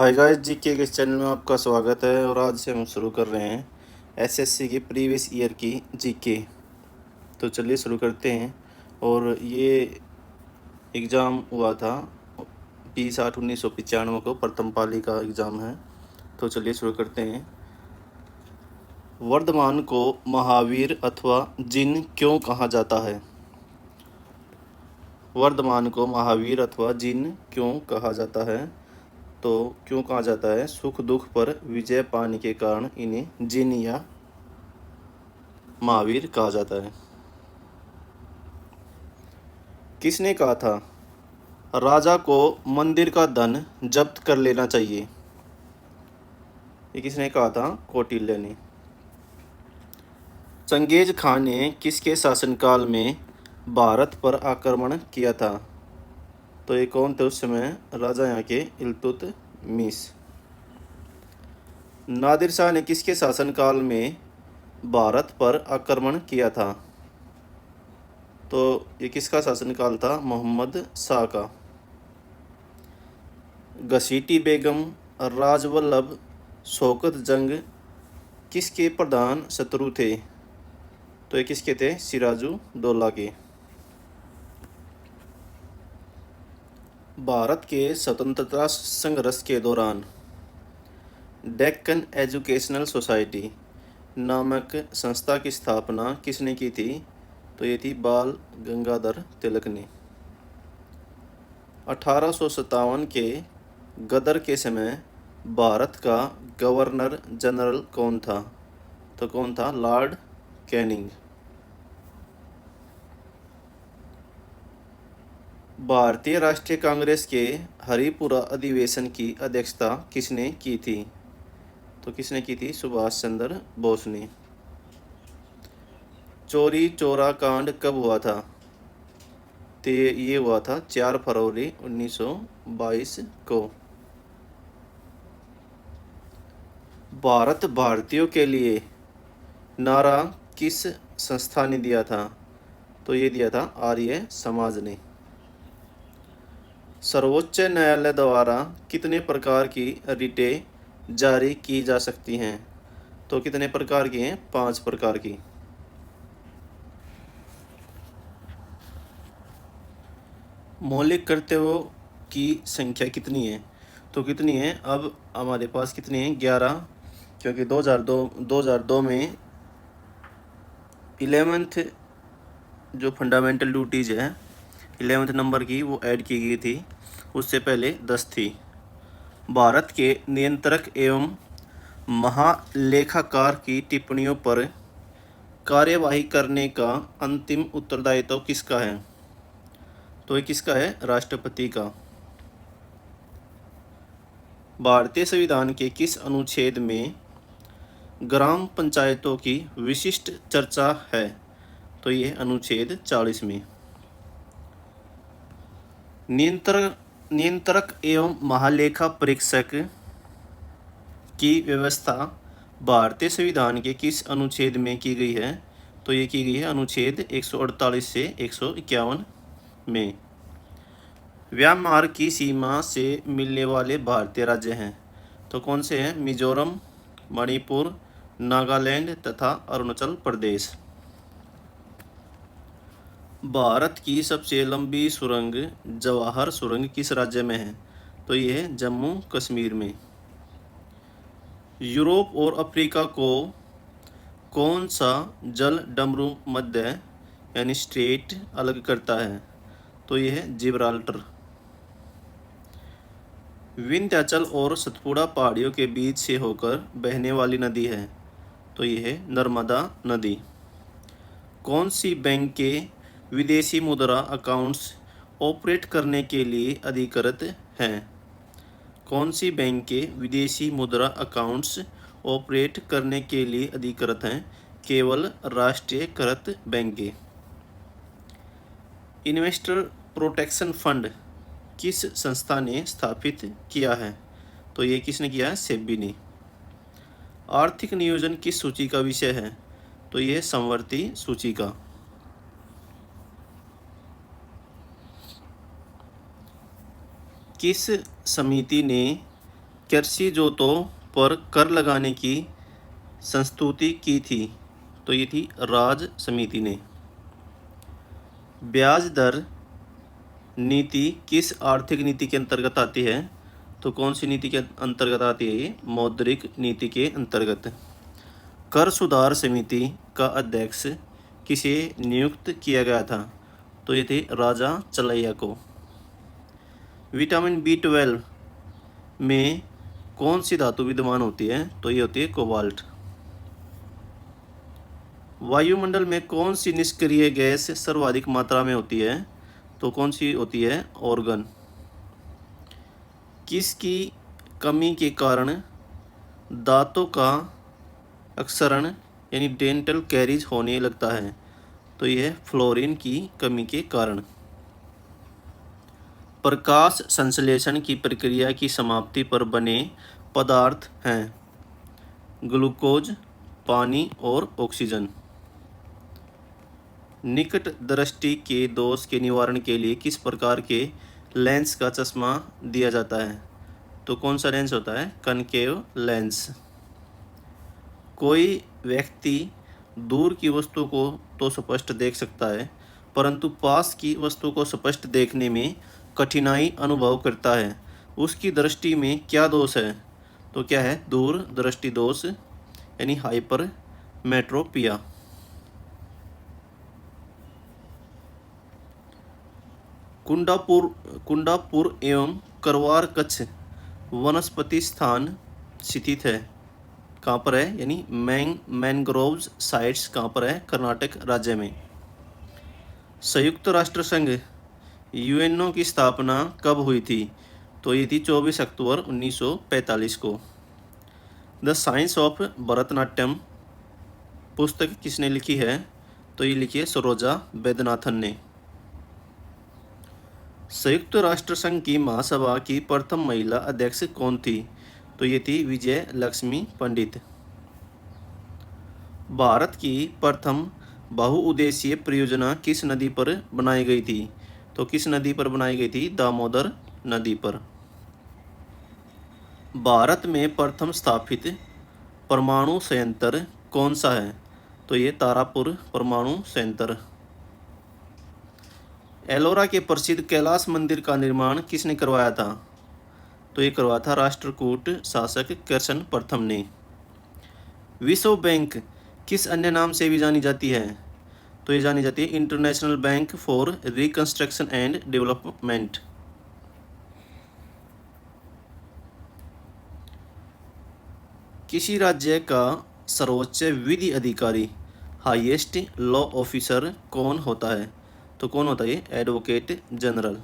Hi guys, GK के इस channel में आपका स्वागत है। और आज से हम शुरू कर रहे हैं एसएससी की प्रीवियस ईयर की जीके। तो चलिए शुरू करते हैं। और ये एग्ज़ाम हुआ था 20/8/1995 को, प्रथम पाली का एग्ज़ाम है। तो चलिए शुरू करते हैं। वर्धमान को महावीर अथवा जिन क्यों कहा जाता है? वर्धमान को महावीर अथवा जिन क्यों कहा जाता है? तो क्यों कहा जाता है? सुख दुख पर विजय पाने के कारण इन्हें जिन या महावीर कहा जाता है। किसने कहा था राजा को मंदिर का धन जब्त कर लेना चाहिए? ये किसने कहा था? कौटिल्य ने। चंगेज खान ने किसके शासनकाल में भारत पर आक्रमण किया था? तो ये कौन थे उस समय? राजा यहाँ के इल्तुतमिश। नादिर शाह ने किसके शासनकाल में भारत पर आक्रमण किया था? तो ये किसका शासनकाल था? मोहम्मद शाह का। घसीटी बेगम, राजवल्लभ, शौकत जंग किसके प्रधान शत्रु थे? तो ये किसके थे? सिराजुद्दौला के। भारत के स्वतंत्रता संघर्ष के दौरान डेक्कन एजुकेशनल सोसाइटी नामक संस्था की स्थापना किसने की थी? तो ये थी बाल गंगाधर तिलक ने। 1857 के गदर के समय भारत का गवर्नर जनरल कौन था? तो कौन था? Lord Canning. भारतीय राष्ट्रीय कांग्रेस के हरिपुरा अधिवेशन की अध्यक्षता किसने की थी? तो किसने की थी? सुभाष चंद्र बोस ने। चोरी चौरा कांड कब हुआ था? तो ये हुआ था 4 फरवरी 1922 को। भारत भारतीयों के लिए नारा किस संस्था ने दिया था? तो ये दिया था आर्य समाज ने। सर्वोच्च न्यायालय द्वारा कितने प्रकार की रिटें जारी की जा सकती हैं? तो कितने प्रकार की हैं? 5 प्रकार की। मौलिक कर्तव्यों की संख्या कितनी है? तो कितनी है? अब हमारे पास कितनी है? 11, क्योंकि 2002 में 11th जो फंडामेंटल ड्यूटीज है 11th नंबर की वो ऐड की गई थी। उससे पहले 10 थी। भारत के नियंत्रक एवं महालेखाकार की टिप्पणियों पर कार्यवाही करने का अंतिम उत्तरदायित्व किसका है? तो ये किसका है? राष्ट्रपति का। भारतीय संविधान के किस अनुच्छेद में ग्राम पंचायतों की विशिष्ट चर्चा है? तो ये अनुच्छेद 40 में। नियंत्रक एवं महालेखा परीक्षक की व्यवस्था भारतीय संविधान के किस अनुच्छेद में की गई है? तो ये की गई है अनुच्छेद 148 से 151 में। म्यांमार की सीमा से मिलने वाले भारतीय राज्य हैं। तो कौन से हैं? मिजोरम, मणिपुर, नागालैंड तथा अरुणाचल प्रदेश। भारत की सबसे लंबी सुरंग जवाहर सुरंग किस राज्य में है? तो ये है जम्मू कश्मीर में। यूरोप और अफ्रीका को कौन सा जल डमरू मध्य यानी स्ट्रेट अलग करता है? तो ये है जिब्राल्टर। विंध्याचल और सतपुड़ा पहाड़ियों के बीच से होकर बहने वाली नदी है। तो ये है नर्मदा नदी। कौन सी बैंक के विदेशी मुद्रा अकाउंट्स ऑपरेट करने के लिए अधिकृत हैं? कौन सी बैंक के विदेशी मुद्रा अकाउंट्स ऑपरेट करने के लिए अधिकृत हैं? केवल राष्ट्रीयकृत बैंक के। इन्वेस्टर प्रोटेक्शन फंड किस संस्था ने स्थापित किया है? तो ये किसने किया है? सेबी ने। आर्थिक नियोजन किस सूची का विषय है? तो ये समवर्ती सूची का। किस समिति ने कृषि जोतों पर कर लगाने की संस्तुति की थी? तो ये थी राज समिति ने। ब्याज दर नीति किस आर्थिक नीति के अंतर्गत आती है? तो कौन सी नीति के अंतर्गत आती है ये? मौद्रिक नीति के अंतर्गत। कर सुधार समिति का अध्यक्ष किसे नियुक्त किया गया था? तो ये थे राजा चलैया को। विटामिन B12 में कौन सी धातु विद्यमान होती है? तो ये होती है कोबाल्ट। वायुमंडल में कौन सी निष्क्रिय गैस सर्वाधिक मात्रा में होती है? तो कौन सी होती है? ऑर्गन। किसकी कमी के कारण दांतों का अक्षरण यानी डेंटल कैरीज होने लगता है? तो यह फ्लोरीन की कमी के कारण। प्रकाश संश्लेषण की प्रक्रिया की समाप्ति पर बने पदार्थ हैं ग्लूकोज, पानी और ऑक्सीजन। निकट दृष्टि के दोष के निवारण के लिए किस प्रकार के लेंस का चश्मा दिया जाता है? तो कौन सा लेंस होता है? Concave lens. कोई व्यक्ति दूर की वस्तु को तो स्पष्ट देख सकता है, परंतु पास की वस्तु को स्पष्ट देखने में कठिनाई अनुभव करता है। उसकी दृष्टि में क्या दोष है? तो क्या है? दूर दृष्टि दोष यानी हाइपर मेट्रोपिया। कुंडापुर एवं करवार कच्छ वनस्पति स्थान स्थित है। कहाँ पर है? यानी मैंग्रोव्स साइट्स कहाँ पर है? कर्नाटक राज्य में। संयुक्त राष्ट्र संघ यूएनओ की स्थापना कब हुई थी? तो ये थी 24 अक्टूबर 1945 को। द साइंस ऑफ भरतनाट्यम पुस्तक किसने लिखी है? तो ये लिखी है सरोजा वैद्यनाथन ने। संयुक्त राष्ट्र संघ की महासभा की प्रथम महिला अध्यक्ष कौन थी? तो ये थी विजय लक्ष्मी पंडित। भारत की प्रथम बहुउद्देशीय परियोजना किस नदी पर बनाई गई थी? तो किस नदी पर बनाई गई थी? दामोदर नदी पर। भारत में प्रथम स्थापित परमाणु संयंत्र कौन सा है? तो ये तारापुर परमाणु संयंत्र। एलोरा के प्रसिद्ध कैलाश मंदिर का निर्माण किसने करवाया था? तो ये करवाया था राष्ट्रकूट शासक कृष्ण प्रथम ने। विश्व बैंक किस अन्य नाम से भी जानी जाती है? तो ये जानी जाती है international bank for reconstruction and development. किसी राज्य का सर्वोच्च विधि अधिकारी हाईएस्ट लॉ ऑफिसर कौन होता है? तो कौन होता है? Advocate general.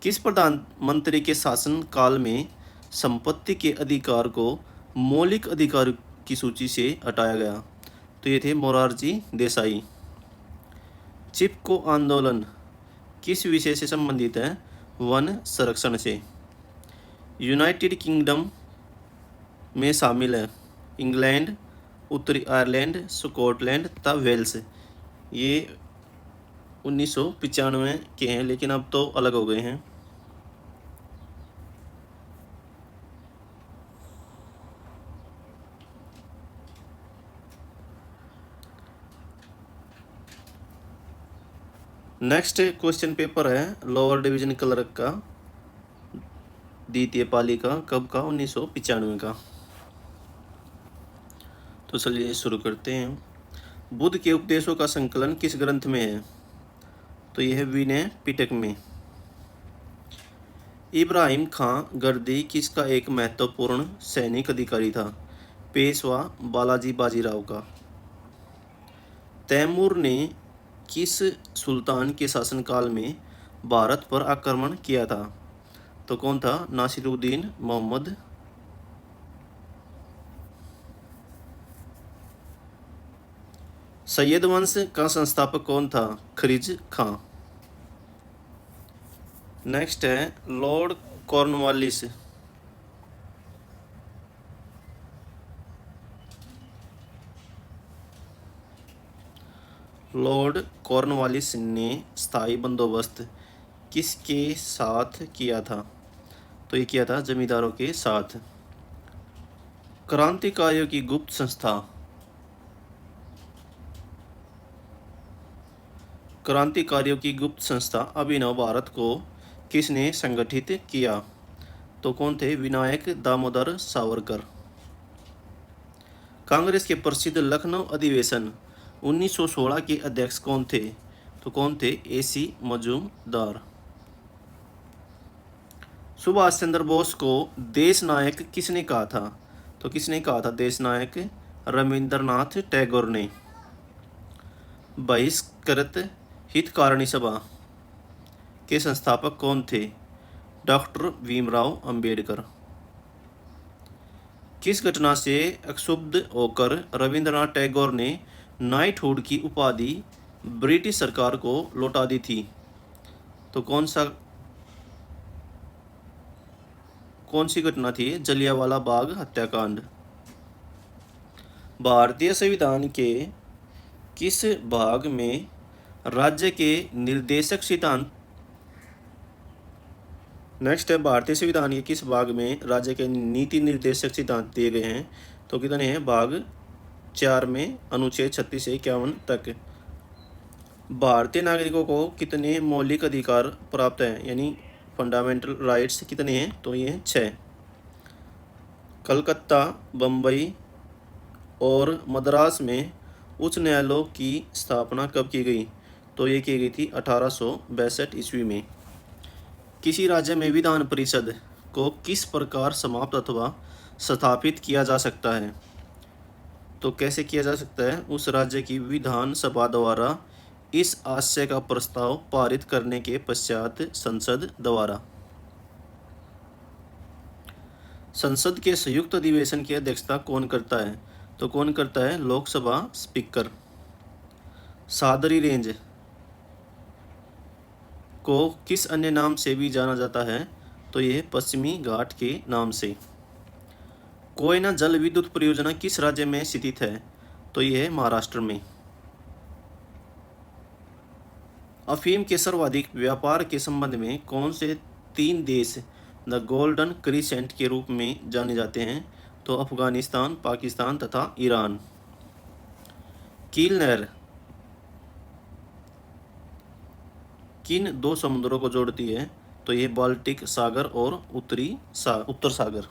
किस प्रधानमंत्री के शासन काल में संपत्ति के अधिकार को मौलिक अधिकार की सूची से हटाया गया? तो ये थे मोरारजी देसाई। चिपको आंदोलन किस विषय से संबंधित है? वन संरक्षण से। यूनाइटेड किंगडम में शामिल है इंग्लैंड, उत्तरी आयरलैंड, स्कॉटलैंड तथा वेल्स। ये 1995 के हैं, लेकिन अब तो अलग हो गए हैं। नेक्स्ट क्वेश्चन पेपर है लोअर डिवीजन क्लर्क का, द्वितीय पाली का। कब का? 1995 का। तो चलिए शुरू करते हैं। बुद्ध के उपदेशों का संकलन किस ग्रंथ में है? तो यह है विनय पिटक में। इब्राहिम खां गर्दी किसका एक महत्वपूर्ण सैनिक अधिकारी था? पेशवा बालाजी बाजीराव का। तैमूर ने किस सुल्तान के शासनकाल में भारत पर आक्रमण किया था? तो कौन था? नासिरुद्दीन मोहम्मद। सैयद वंश का संस्थापक कौन था? खिलजी खां। नेक्स्ट है लॉर्ड कॉर्नवालिस। लॉर्ड कॉर्नवालिस ने स्थायी बंदोबस्त किसके साथ किया था? तो ये किया था जमींदारों के साथ। क्रांतिकारियों की गुप्त संस्था, क्रांतिकारियों की गुप्त संस्था अभिनव भारत को किसने संगठित किया? तो कौन थे? विनायक दामोदर सावरकर। कांग्रेस के प्रसिद्ध लखनऊ अधिवेशन 1916 के अध्यक्ष कौन थे? तो कौन थे? AC मजूमदार। सुभाष चंद्र बोस को देश नायक किसने कहा था? तो किसने कहा था देश नायक? रविंद्रनाथ टैगोर ने। बहिष्कृत हितकारिणी सभा के संस्थापक कौन थे? डॉक्टर भीमराव अंबेडकर। किस घटना से क्षुब्ध होकर रविंद्रनाथ टैगोर ने नाइटहुड की उपाधि ब्रिटिश सरकार को लौटा दी थी? तो कौन सी घटना थी? जलियांवाला बाग हत्याकांड। भारतीय संविधान के किस भाग में राज्य के निर्देशक सिद्धांत, नेक्स्ट है भारतीय संविधान के किस भाग में राज्य के नीति निर्देशक सिद्धांत दिए गए हैं? तो कितने हैं? भाग 4 में अनुच्छेद 36 से 51 तक। भारतीय नागरिकों को कितने मौलिक अधिकार प्राप्त हैं, यानी फंडामेंटल राइट्स कितने हैं? तो ये 6। कलकत्ता, बम्बई और मद्रास में उच्च न्यायालयों की स्थापना कब की गई? तो ये की गई थी 1862 ईस्वी में। किसी राज्य में विधान परिषद को किस प्रकार समाप्त अथवा स्थापित किया जा सकता है? तो कैसे किया जा सकता है? उस राज्य की विधानसभा द्वारा इस आशय का प्रस्ताव पारित करने के पश्चात संसद द्वारा। संसद के संयुक्त अधिवेशन की अध्यक्षता कौन करता है? तो कौन करता है? लोकसभा स्पीकर। सादरी रेंज को किस अन्य नाम से भी जाना जाता है? तो यह पश्चिमी घाट के नाम से। कोयना जल विद्युत परियोजना किस राज्य में स्थित है? तो यह है महाराष्ट्र में। अफीम के सर्वाधिक व्यापार के संबंध में कौन से 3 देश द गोल्डन क्रीसेंट के रूप में जाने जाते हैं? तो अफगानिस्तान, पाकिस्तान तथा ईरान। कील नहर किन 2 समुद्रों को जोड़ती है? तो ये बाल्टिक सागर और उत्तर सागर।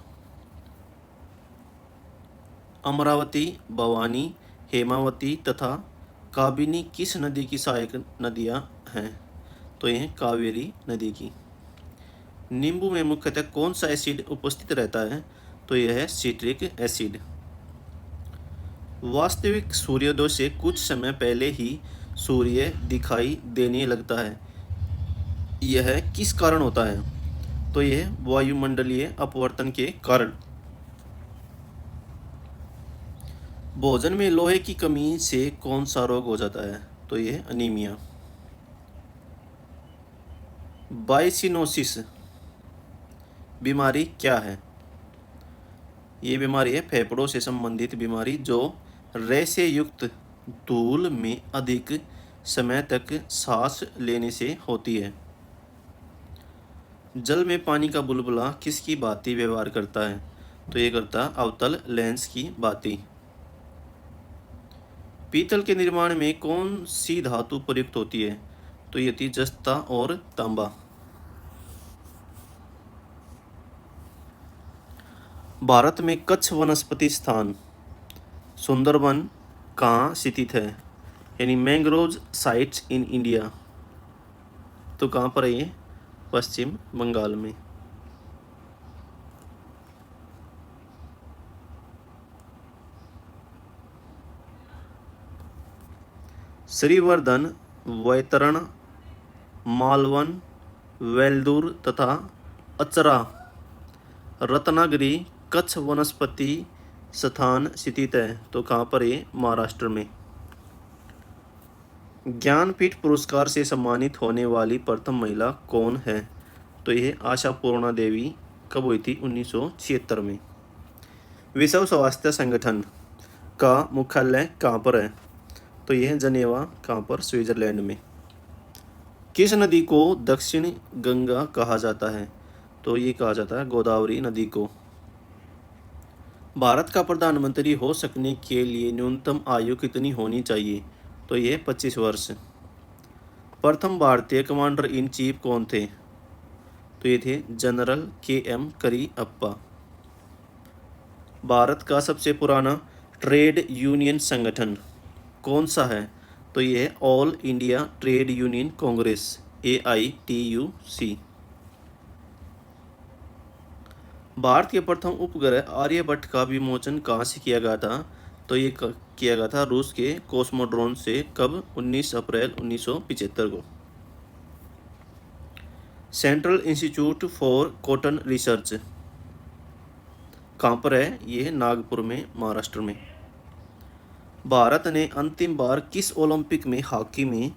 अमरावती, भवानी, हेमावती तथा काबिनी किस नदी की सहायक नदियां हैं? तो ये कावेरी नदी की। नींबू में मुख्यतः कौन सा एसिड उपस्थित रहता है? तो यह है सिट्रिक एसिड। वास्तविक सूर्योदय से कुछ समय पहले ही सूर्य दिखाई देने लगता है, यह किस कारण होता है? तो यह वायुमंडलीय अपवर्तन के कारण। भोजन में लोहे की कमी से कौन सा रोग हो जाता है? तो यह अनीमिया। बाइसिनोसिस बीमारी क्या है? ये बीमारी है फेफड़ों से संबंधित बीमारी जो रेशे युक्त धूल में अधिक समय तक सांस लेने से होती है। जल में पानी का बुलबुला किसकी भांति व्यवहार करता है? तो ये करता अवतल लेंस की भांति। पीतल के निर्माण में कौन सी धातु प्रयुक्त होती है? तो ये थी जस्ता और तांबा। भारत में कच्छ वनस्पति स्थान सुंदरबन कहाँ स्थित है? यानी मैंग्रोव साइट्स इन इंडिया। तो कहाँ पर है ये? पश्चिम बंगाल में। श्रीवर्धन, वैतरण, मालवन, वेल्दुर तथा अचरा रत्नागिरी कच्छ वनस्पति स्थान स्थित है। तो कहाँ पर ये? महाराष्ट्र में। ज्ञानपीठ पुरस्कार से सम्मानित होने वाली प्रथम महिला कौन है? तो यह आशापूर्णा देवी। कब हुई थी? 1976 में। विश्व स्वास्थ्य संगठन का मुख्यालय कहाँ पर है? तो यह जनेवा। कहाँ पर? स्विट्जरलैंड में। किस नदी को दक्षिण गंगा कहा जाता है? तो ये कहा जाता है गोदावरी नदी को। भारत का प्रधानमंत्री हो सकने के लिए न्यूनतम आयु कितनी होनी चाहिए? तो ये 25 वर्ष। प्रथम भारतीय कमांडर इन चीफ कौन थे? तो ये थे जनरल KM करिअप्पा। भारत का सबसे पुराना ट्रेड यूनियन संगठन कौन सा है? तो ये है all India trade union Congress, AITUC। Bharat के प्रथम उपग्रह आर्यभट्ट का विमोचन कहाँ से किया गया था? तो ये किया गया था रूस के कॉस्मोड्रोन से। कब? 19 अप्रैल 1975 को। Central institute for cotton research कहाँ पर है? ये नागपुर में, महाराष्ट्र में। भारत ने अंतिम बार किस ओलंपिक में हॉकी में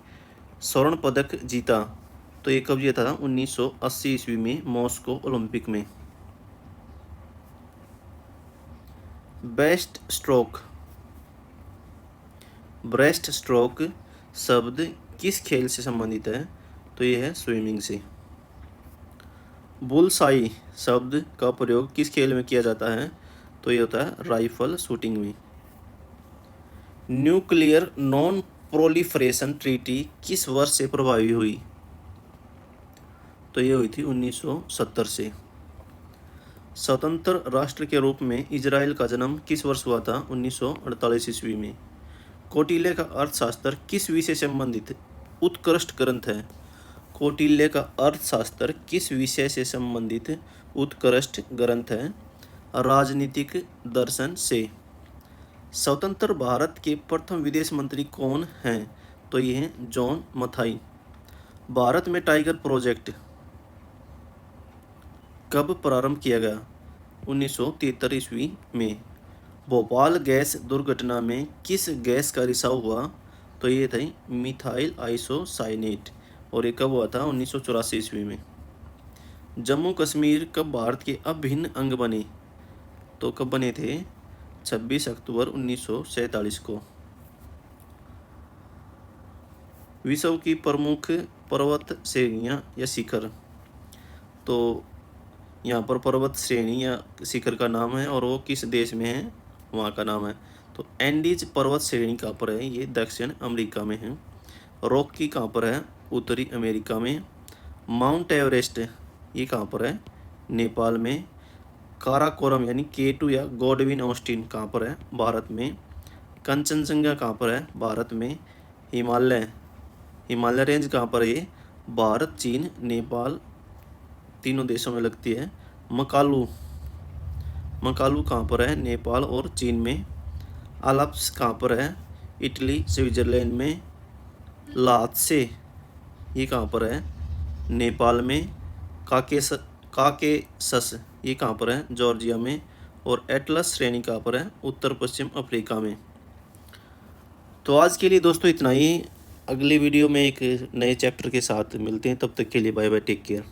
स्वर्ण पदक जीता? तो ये कब जीता था? 1980 ईस्वी में, मॉस्को ओलंपिक में। बेस्ट स्ट्रोक, ब्रेस्ट स्ट्रोक शब्द किस खेल से संबंधित है? तो ये है स्विमिंग से। बुलसाई शब्द का प्रयोग किस खेल में किया जाता है? तो ये होता है राइफल शूटिंग में। न्यूक्लियर नॉन प्रोलिफरेशन ट्रीटी किस वर्ष से प्रभावी हुई? तो ये हुई थी 1970 से। स्वतंत्र राष्ट्र के रूप में इजराइल का जन्म किस वर्ष हुआ था? 1948 ईस्वी में। कौटिल्य का अर्थशास्त्र किस विषय से संबंधित उत्कृष्ट ग्रंथ है? कौटिल्य का अर्थशास्त्र किस विषय से संबंधित उत्कृष्ट ग्रंथ है? राजनीतिक दर्शन से। स्वतंत्र भारत के प्रथम विदेश मंत्री कौन हैं? तो ये हैं जॉन मथाई। भारत में टाइगर प्रोजेक्ट कब प्रारंभ किया गया? 1973 ईस्वी में। भोपाल गैस दुर्घटना में किस गैस का रिसाव हुआ? तो ये थी मिथाइल आइसोसाइनेट, और ये कब हुआ था? 1984 ईस्वी में। जम्मू कश्मीर कब भारत के अभिन्न अंग बने? तो कब बने थे? 26 अक्टूबर 1947 को। विश्व की प्रमुख पर्वत श्रेणियाँ या शिखर, तो यहाँ पर पर्वत श्रेणी या शिखर का नाम है और वो किस देश में है, वहाँ का नाम है। तो एंडीज पर्वत श्रेणी कहाँ पर है? ये दक्षिण अमेरिका में है। रॉकी कहाँ पर है? उत्तरी अमेरिका में। माउंट एवरेस्ट ये कहाँ पर है? नेपाल में। काराकोरम यानी K2 या गॉडविन ऑस्टिन कहाँ पर है? भारत में। कंचनजंगा कहाँ पर है? भारत में। हिमालय रेंज कहाँ पर है? ये भारत, चीन, नेपाल तीनों देशों में लगती है। मकालू कहाँ पर है? नेपाल और चीन में। आल्प्स कहाँ पर है? इटली, स्विट्जरलैंड में। लात्से ये कहाँ पर है? नेपाल में। काकेसस ये कहाँ पर है? जॉर्जिया में। और एटलस श्रेणी कहाँ पर है? उत्तर पश्चिम अफ्रीका में। तो आज के लिए दोस्तों इतना ही। अगली वीडियो में एक नए चैप्टर के साथ मिलते हैं, तब तक के लिए बाय बाय, टेक केयर।